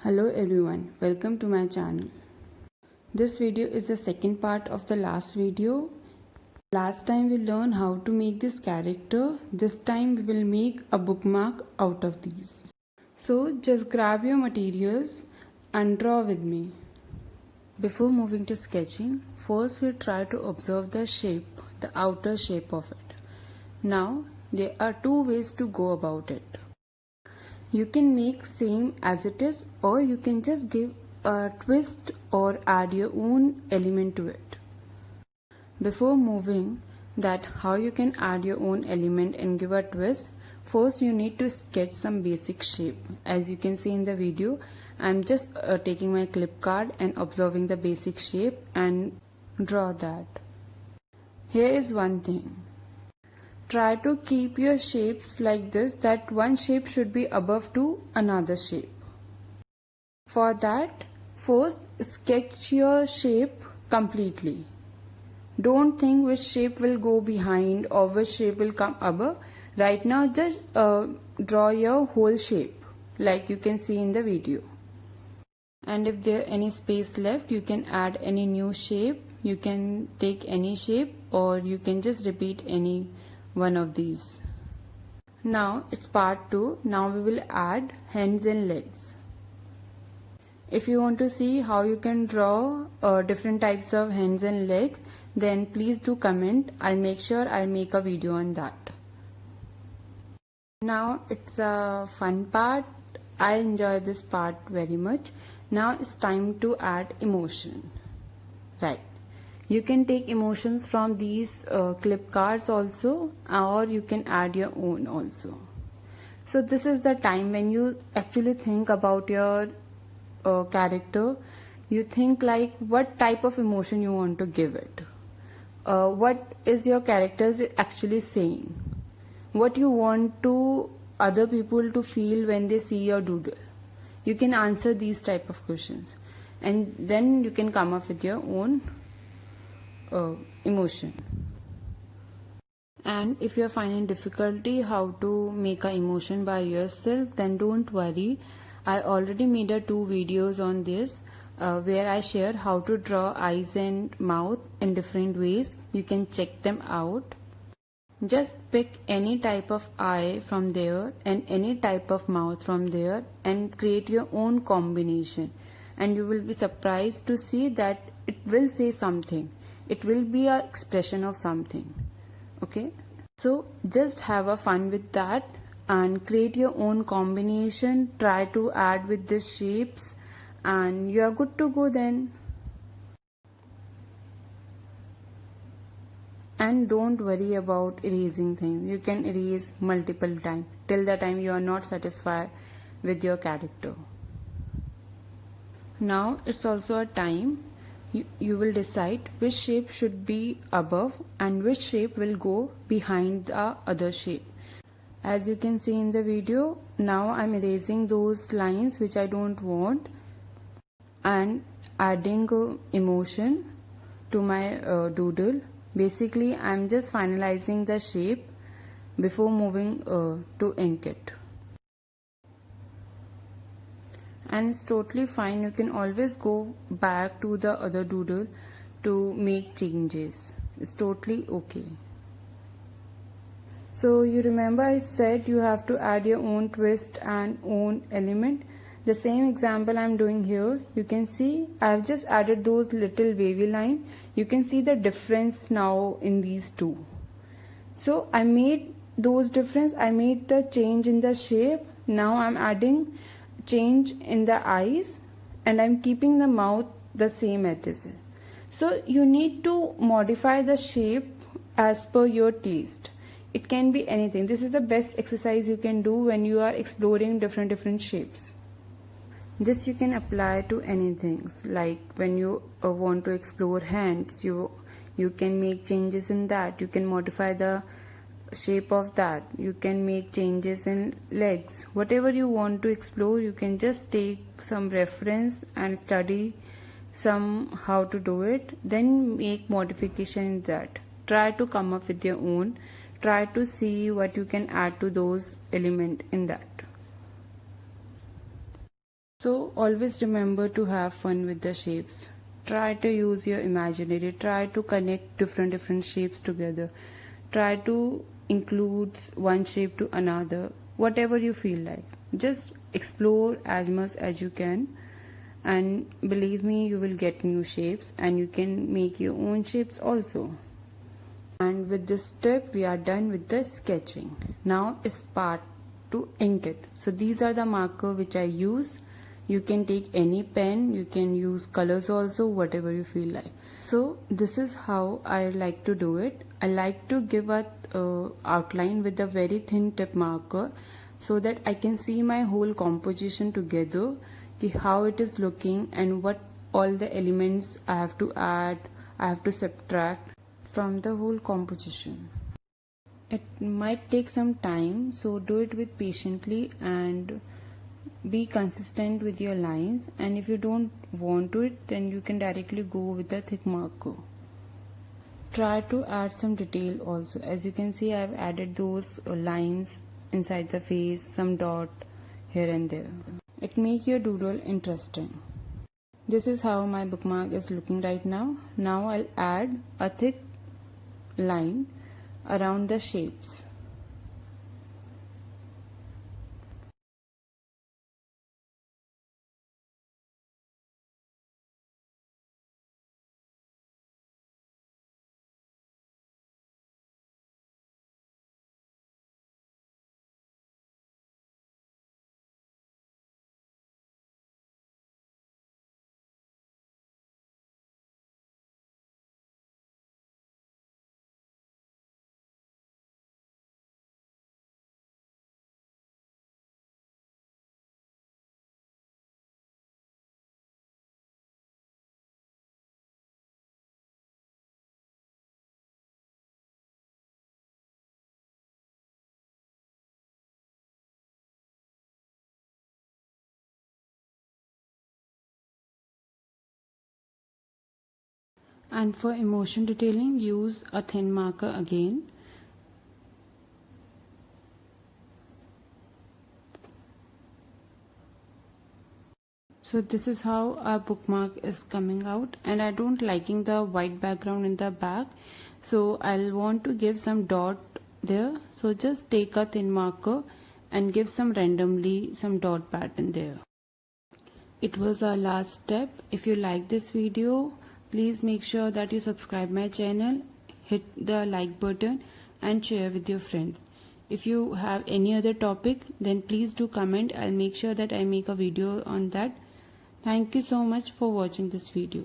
Hello everyone, welcome to my channel. This video is the second part of the last video. Last time we learned how to make this character. This time we will make a bookmark out of these. So just grab your materials and draw with me. Before moving to sketching, first we try to observe the shape, the outer shape of it. Now there are two ways to go about it. You can make same as it is, or you can just give a twist or add your own element to it. Before moving that how you can add your own element and give a twist, first you need to sketch some basic shape. As you can see in the video, I'm just taking my clip card and observing the basic shape and draw that. Here is one thing. Try to keep your shapes like this, that one shape should be above to another shape. For that, first sketch your shape completely. Don't think which shape will go behind or which shape will come above. Right now just draw your whole shape like you can see in the video. And if there any space left, you can add any new shape. You can take any shape or you can just repeat any one of these. Now it's part 2. Now we will add hands and legs. If you want to see how you can draw different types of hands and legs, then please do comment. I'll make sure I'll make a video on that. Now it's a fun part. I enjoy this part very much. Now it's time to add emotion. Right. You can take emotions from these clip cards also, or you can add your own also. So this is the time when you actually think about your character. You think like what type of emotion you want to give it. What is your character actually saying? What you want to other people to feel when they see your doodle. You can answer these type of questions, and then you can come up with your own emotion. And if you're finding difficulty how to make an emotion by yourself, then don't worry. I already made 2 videos on this where I share how to draw eyes and mouth in different ways. You can check them out. Just pick any type of eye from there and any type of mouth from there and create your own combination, and you will be surprised to see that it will say something. It will be an expression of something. Okay, so just have a fun with that and create your own combination. Try to add with the shapes and you are good to go then. And don't worry about erasing things. You can erase multiple times till the time you are not satisfied with your character. Now it's also a time you will decide which shape should be above and which shape will go behind the other shape. As you can see in the video, now I'm erasing those lines which I don't want and adding emotion to my doodle. Basically I'm just finalizing the shape before moving to ink it. And it's totally fine. You can always go back to the other doodle to make changes. It's totally okay. So you remember I said you have to add your own twist and own element. The same example I'm doing here. You can see I've just added those little wavy line. You can see the difference now in these two. So I made those difference. I made the change in the shape. Now I'm adding change in the eyes and I'm keeping the mouth the same as this. So you need to modify the shape as per your taste. It can be anything. This is the best exercise you can do when you are exploring different shapes. This you can apply to anything, like when you want to explore hands, you can make changes in that. You can modify the shape of that. You can make changes in legs. Whatever you want to explore, you can just take some reference and study some how to do it, then make modification in that. Try to come up with your own. Try to see what you can add to those elements in that. So always remember to have fun with the shapes. Try to use your imaginary, try to connect different shapes together. Try to include one shape to another, whatever you feel like. Just explore as much as you can, and believe me, you will get new shapes and you can make your own shapes also. And with this step we are done with the sketching. Now is part to ink it. So these are the marker which I use. You can take any pen, you can use colors also, whatever you feel like. So this is how I like to do it. I like to give a outline with a very thin tip marker so that I can see my whole composition together, how it is looking and what all the elements I have to add, I have to subtract from the whole composition. It might take some time, so do it with patiently and be consistent with your lines, and if you don't want to it, then you can directly go with the thick marker. Try to add some detail also. As you can see, I have added those lines inside the face, some dot here and there. It makes your doodle interesting. This is how my bookmark is looking right now. Now I'll add a thick line around the shapes. And for emotion detailing, use a thin marker again. So this is how our bookmark is coming out, and I don't liking the white background in the back, so I'll want to give some dot there. So just take a thin marker and give some randomly some dot pattern there. It was our last step. If you like this video, please make sure that you subscribe my channel, hit the like button and share with your friends. If you have any other topic, then please do comment. I'll make sure that I make a video on that. Thank you so much for watching this video.